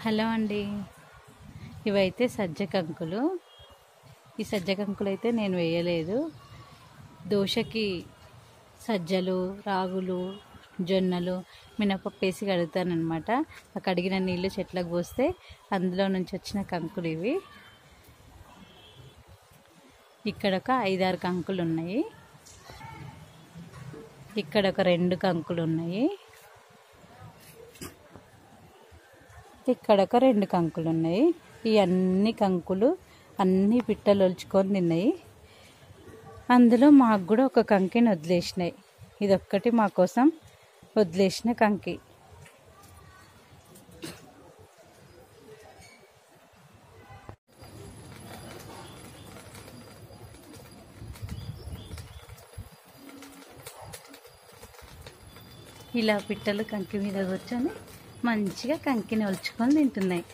Hello అండి. ఇవైతే సజ్జ కంకులు. ఈ సజ్జ కంకులు అయితే నేను వేయలేదు. దోశకి సజ్జలు, రాగులు, జొన్నలు, మినపప్పు వేసి కడుగుతానమాట. ఆ కడిగిన నీళ్ళు చెట్లకు పోస్తే అందులో నుంచి వచ్చిన కంకులు ఇవి. ఇక్కడ ఒక 5-6 కంకులు ఉన్నాయి. ఇక్కడ ఒక 2 కంకులు ఉన్నాయి. ఇక్కడ ఒక 2 కంకులు ఉన్నాయి. ఈ అన్ని కంకులు అన్ని పిట్టలు ఒలుచుకొని తిన్నాయి. అందులో మాకు కూడా ఒక కంకిని వదిలేసినాయి. ఇదొక్కటి మా కోసం వదిలేసిన కంకి. ఇలా పిట్టలు కంకి మీద కూర్చొని మంచిగా కంకిని ఒలుచుకొని తింటున్నాయి.